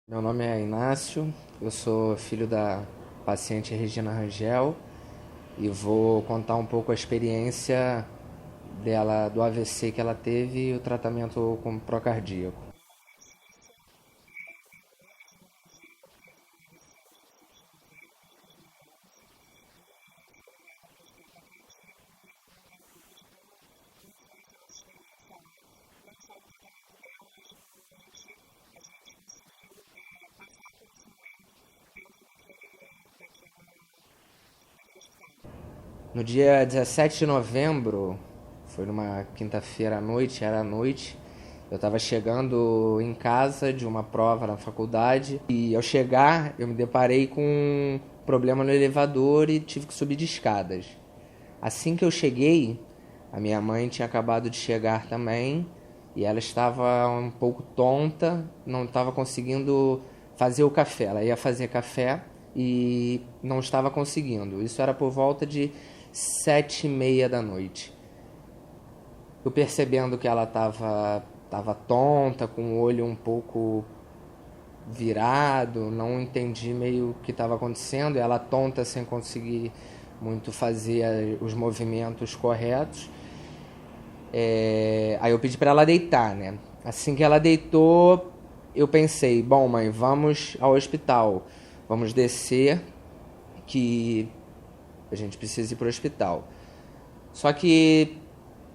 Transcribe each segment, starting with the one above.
Meu nome é Inácio, eu sou filho da paciente Regina Rangel e vou contar um pouco a experiência dela do AVC que ela teve e o tratamento com procardíaco. No dia 17 de novembro, foi numa quinta-feira à noite, era à noite, eu estava chegando em casa de uma prova na faculdade e ao chegar eu me deparei com um problema no elevador e tive que subir de escadas. Assim que eu cheguei, a minha mãe tinha acabado de chegar também e ela estava um pouco tonta, não estava conseguindo fazer o café. Ela ia fazer café e não estava conseguindo. Isso era por volta de 7h30 da noite. Eu percebendo que ela estava tonta, com o olho um pouco virado, não entendi meio o que estava acontecendo. Ela tonta sem conseguir muito fazer os movimentos corretos. Aí eu pedi para ela deitar, né? Assim que ela deitou, eu pensei, bom, mãe, vamos ao hospital, vamos descer, que a gente precisa ir para o hospital. Só que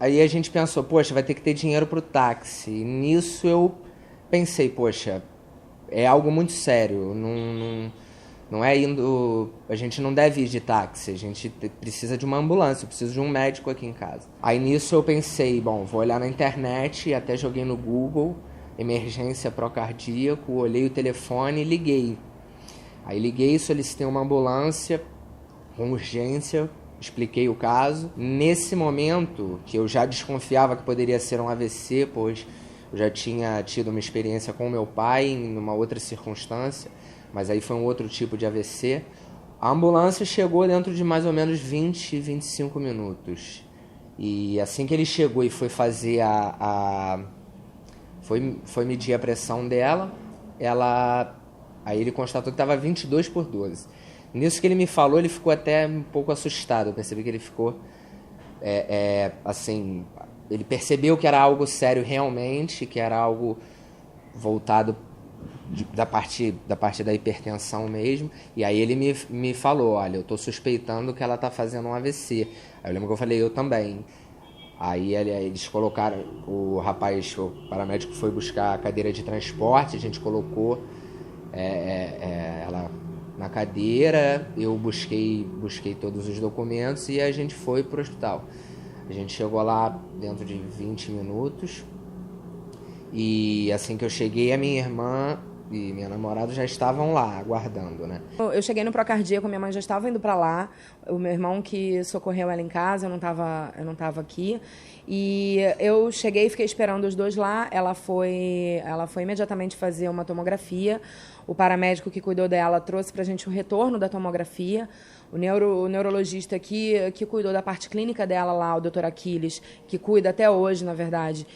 aí a gente pensou, poxa, vai ter que ter dinheiro para o táxi. E nisso eu pensei, poxa, é algo muito sério, não é indo. A gente não deve ir de táxi, a gente precisa de uma ambulância, eu preciso de um médico aqui em casa. Aí nisso eu pensei, bom, vou olhar na internet, e até joguei no Google, emergência procardíaco, olhei o telefone e liguei. Aí liguei, solicitei uma ambulância com urgência, expliquei o caso. Nesse momento, que eu já desconfiava que poderia ser um AVC, pois eu já tinha tido uma experiência com meu pai em uma outra circunstância, mas aí foi um outro tipo de AVC. A ambulância chegou dentro de mais ou menos 20, 25 minutos. E assim que ele chegou e foi fazer foi medir a pressão dela, aí ele constatou que estava 22/12. Nisso que ele me falou, ele ficou até um pouco assustado. Eu percebi que ele ficou, assim, ele percebeu que era algo sério realmente, que era algo voltado da parte da hipertensão mesmo. E aí ele me falou, olha, eu tô suspeitando que ela tá fazendo um AVC. Aí eu lembro que eu falei, eu também. Aí eles colocaram, o paramédico foi buscar a cadeira de transporte, a gente colocou ela na cadeira, eu busquei todos os documentos e a gente foi pro hospital. A gente chegou lá dentro de 20 minutos e assim que eu cheguei, a minha irmã e minha namorada já estavam lá, aguardando, né? Eu cheguei no Procardíaco, minha mãe já estava indo para lá. O meu irmão que socorreu ela em casa, eu não tava aqui. E eu cheguei e fiquei esperando os dois lá. Ela foi imediatamente fazer uma tomografia. O paramédico que cuidou dela trouxe pra gente o retorno da tomografia. O neurologista que cuidou da parte clínica dela lá, o Dr. Aquiles, que cuida até hoje, na verdade,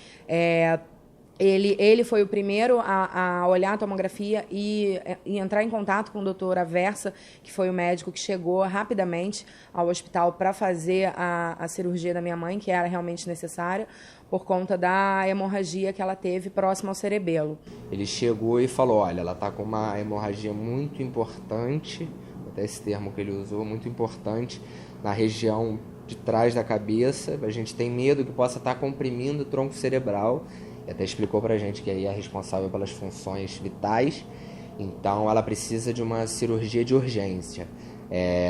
ele foi o primeiro a olhar a tomografia e entrar em contato com o doutor Aversa, que foi o médico que chegou rapidamente ao hospital para fazer a cirurgia da minha mãe, que era realmente necessária, por conta da hemorragia que ela teve próxima ao cerebelo. Ele chegou e falou, olha, ela está com uma hemorragia muito importante, até esse termo que ele usou, muito importante, na região de trás da cabeça. A gente tem medo que possa estar comprimindo o tronco cerebral. E até explicou pra gente que aí é responsável pelas funções vitais, então ela precisa de uma cirurgia de urgência.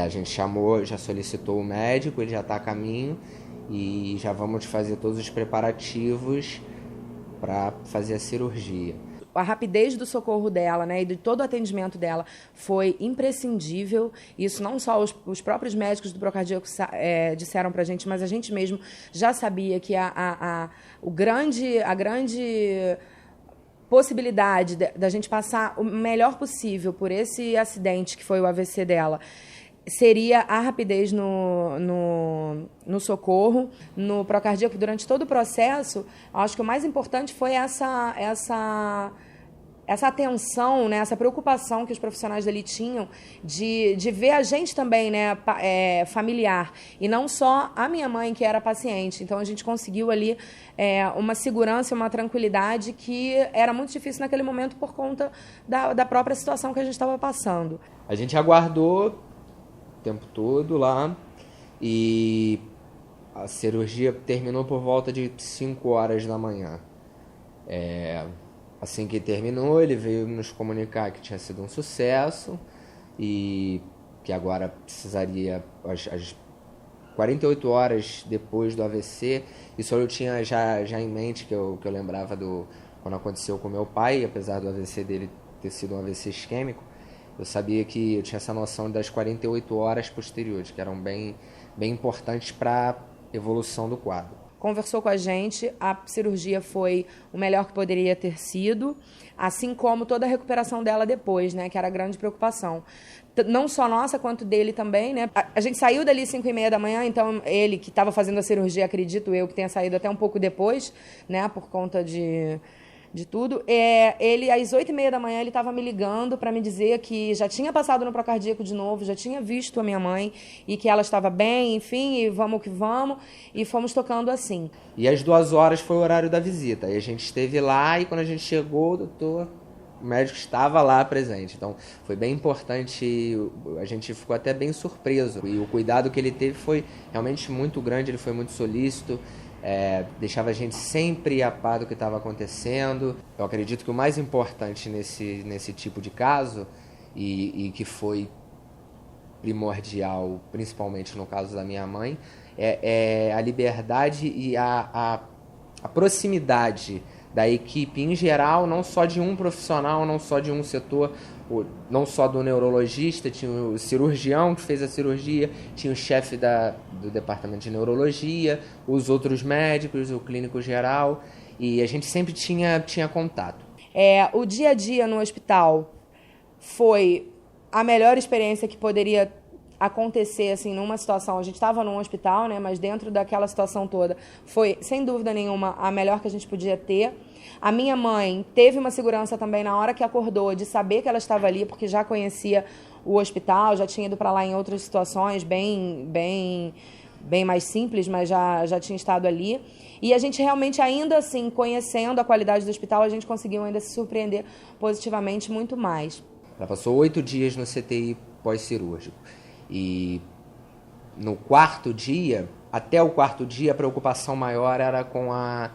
A gente chamou, já solicitou o médico, ele já está a caminho e já vamos fazer todos os preparativos para fazer a cirurgia. A rapidez do socorro dela, né, e de todo o atendimento dela foi imprescindível. Isso não só os próprios médicos do Procardíaco disseram pra gente, mas a gente mesmo já sabia que a grande possibilidade da gente passar o melhor possível por esse acidente que foi o AVC dela seria a rapidez no socorro, no procardíaco. Durante todo o processo, acho que o mais importante foi essa essa atenção, né, essa preocupação que os profissionais dali tinham de ver a gente também, né, familiar, e não só a minha mãe, que era paciente. Então, a gente conseguiu ali uma segurança, uma tranquilidade que era muito difícil naquele momento por conta da própria situação que a gente estava passando. A gente aguardou o tempo todo lá e a cirurgia terminou por volta de 5 horas da manhã. Assim que terminou, ele veio nos comunicar que tinha sido um sucesso e que agora precisaria, às 48 horas depois do AVC, isso eu tinha já em mente, que eu lembrava quando aconteceu com meu pai, apesar do AVC dele ter sido um AVC isquêmico, eu sabia que eu tinha essa noção das 48 horas posteriores, que eram bem importantes para a evolução do quadro. Conversou com a gente, a cirurgia foi o melhor que poderia ter sido, assim como toda a recuperação dela depois, né, que era a grande preocupação. Não só nossa, quanto dele também, né. A gente saiu dali 5h30 da manhã, então ele que estava fazendo a cirurgia, acredito eu, que tenha saído até um pouco depois, né, por conta de tudo. Ele, às 8h30 da manhã, ele estava me ligando para me dizer que já tinha passado no procardíaco de novo, já tinha visto a minha mãe e que ela estava bem, enfim, e vamos que vamos, e fomos tocando assim. E às 2 horas foi o horário da visita, e a gente esteve lá, e quando a gente chegou, o médico estava lá presente, então foi bem importante, a gente ficou até bem surpreso, e o cuidado que ele teve foi realmente muito grande, ele foi muito solícito, deixava a gente sempre a par do que estava acontecendo. Eu acredito que o mais importante nesse tipo de caso, e que foi primordial, principalmente no caso da minha mãe, é a liberdade e a proximidade da equipe em geral, não só de um profissional, não só de um setor, não só do neurologista, tinha o cirurgião que fez a cirurgia, tinha o chefe do departamento de neurologia, os outros médicos, o clínico geral, e a gente sempre tinha contato. O dia a dia no hospital foi a melhor experiência que poderia acontecer, assim, numa situação. A gente estava num hospital, né, mas dentro daquela situação toda foi, sem dúvida nenhuma, a melhor que a gente podia ter. A minha mãe teve uma segurança também na hora que acordou, de saber que ela estava ali, porque já conhecia o hospital, já tinha ido para lá em outras situações bem mais simples, mas já tinha estado ali. E a gente realmente, ainda assim, conhecendo a qualidade do hospital, a gente conseguiu ainda se surpreender positivamente muito mais. Ela passou 8 dias no CTI pós-cirúrgico. E no 4º dia, até o 4º dia, a preocupação maior era com a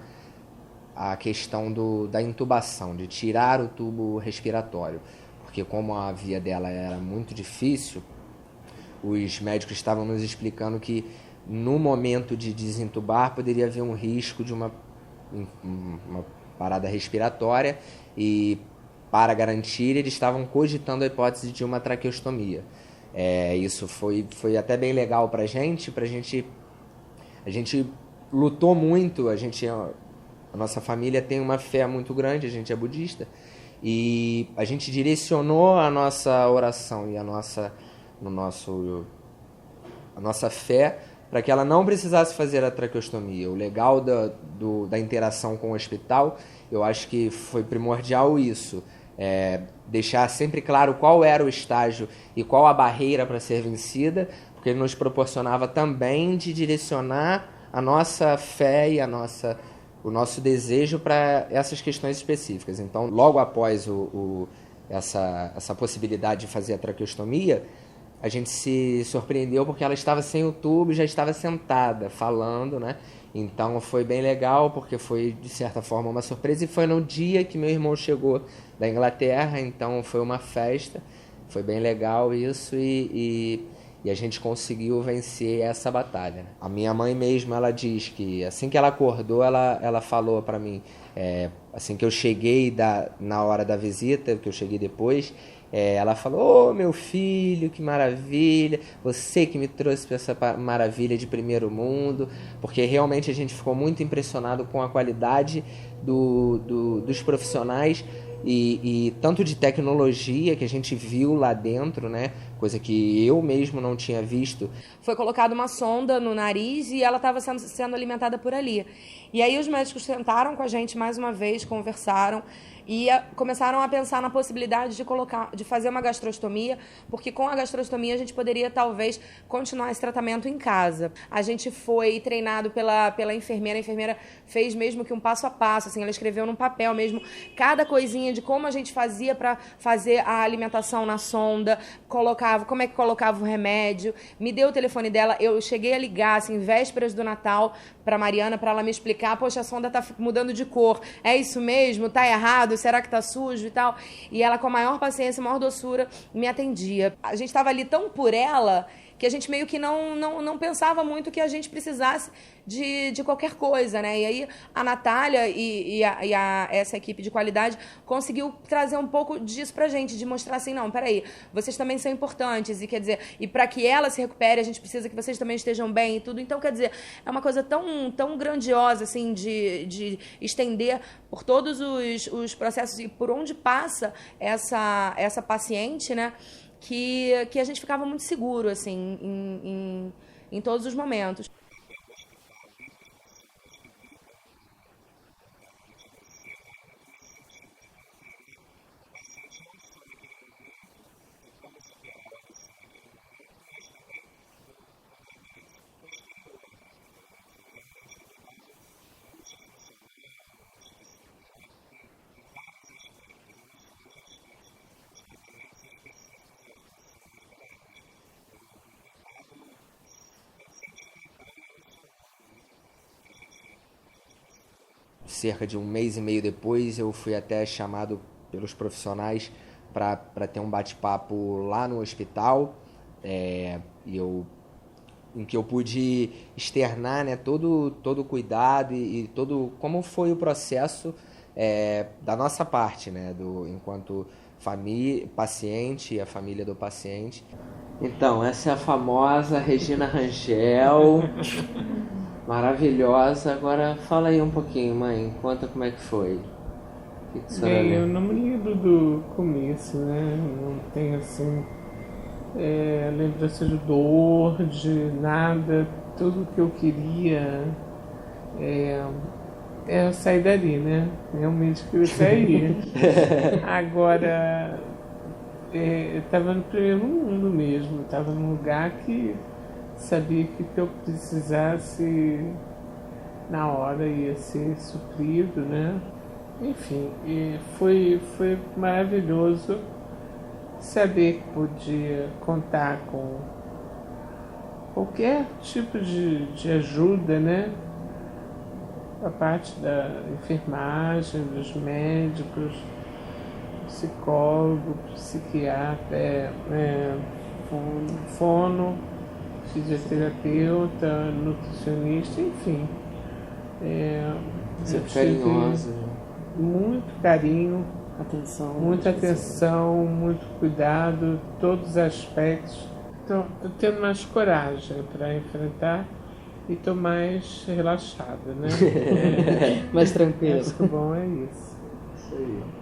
questão da intubação, de tirar o tubo respiratório. Porque como a via dela era muito difícil, os médicos estavam nos explicando que no momento de desentubar poderia haver um risco de uma parada respiratória, e para garantir eles estavam cogitando a hipótese de uma traqueostomia. Isso foi até bem legal pra gente. A gente lutou muito, a nossa família tem uma fé muito grande, a gente é budista, e a gente direcionou a nossa oração e a nossa fé para que ela não precisasse fazer a traqueostomia. O legal da interação com o hospital, eu acho que foi primordial isso. Deixar sempre claro qual era o estágio e qual a barreira para ser vencida, porque ele nos proporcionava também de direcionar a nossa fé e o nosso desejo para essas questões específicas. Então, logo após essa possibilidade de fazer a traqueostomia, a gente se surpreendeu porque ela estava sem o tubo e já estava sentada, falando, né? Então foi bem legal, porque foi, de certa forma, uma surpresa. E foi no dia que meu irmão chegou da Inglaterra, então foi uma festa. Foi bem legal isso, e a gente conseguiu vencer essa batalha. A minha mãe mesmo, ela diz que assim que ela acordou, ela falou para mim, assim que eu cheguei na hora da visita, que eu cheguei depois, ela falou: meu filho, que maravilha, você que me trouxe para essa maravilha de primeiro mundo, porque realmente a gente ficou muito impressionado com a qualidade dos profissionais, e tanto de tecnologia que a gente viu lá dentro, né, coisa que eu mesmo não tinha visto. Foi colocada uma sonda no nariz e ela estava sendo alimentada por ali. E aí os médicos sentaram com a gente mais uma vez, conversaram e começaram a pensar na possibilidade de fazer uma gastrostomia, porque com a gastrostomia a gente poderia talvez continuar esse tratamento em casa. A gente foi treinado pela enfermeira, a enfermeira fez mesmo que um passo a passo, assim, ela escreveu num papel mesmo cada coisinha de como a gente fazia para fazer a alimentação na sonda, como é que colocava o remédio, me deu o telefone dela, eu cheguei a ligar, assim, vésperas do Natal para Mariana, para ela me explicar, poxa, a sonda tá mudando de cor, é isso mesmo? Tá errado? Será que tá sujo e tal? E ela, com a maior paciência, maior doçura, me atendia. A gente estava ali tão por ela que a gente meio que não pensava muito que a gente precisasse de qualquer coisa, né? E aí a Natália e essa equipe de qualidade conseguiu trazer um pouco disso pra gente, de mostrar assim, não, peraí, vocês também são importantes, e quer dizer, e para que ela se recupere, a gente precisa que vocês também estejam bem e tudo. Então, quer dizer, é uma coisa tão grandiosa, assim, de estender por todos os processos e por onde passa essa paciente, né? Que a gente ficava muito seguro, assim, em todos os momentos. Cerca de um mês e meio depois, eu fui até chamado pelos profissionais para ter um bate-papo lá no hospital, em que eu pude externar, né, todo o cuidado e todo como foi o processo da nossa parte, né, enquanto paciente e a família do paciente. Então, essa é a famosa Regina Rangel. Maravilhosa. Agora fala aí um pouquinho, mãe. Conta como é que foi. Bem, eu não me lembro do começo, né? Não tenho assim lembrança de dor, de nada. Tudo que eu queria era sair dali, né? Realmente queria sair. Agora, eu estava no primeiro mundo mesmo. Estava num lugar que sabia que o que eu precisasse na hora ia ser suprido, né? Enfim, foi maravilhoso saber que podia contar com qualquer tipo de ajuda, né? A parte da enfermagem, dos médicos, psicólogo, psiquiatra, fono, fisioterapeuta, nutricionista, enfim. Você é carinhosa. Muito carinho, muita atenção, muito cuidado, todos os aspectos. Então, estou tendo mais coragem para enfrentar e estou mais relaxada, né? Mais tranquila. Acho que o bom é isso. Isso aí.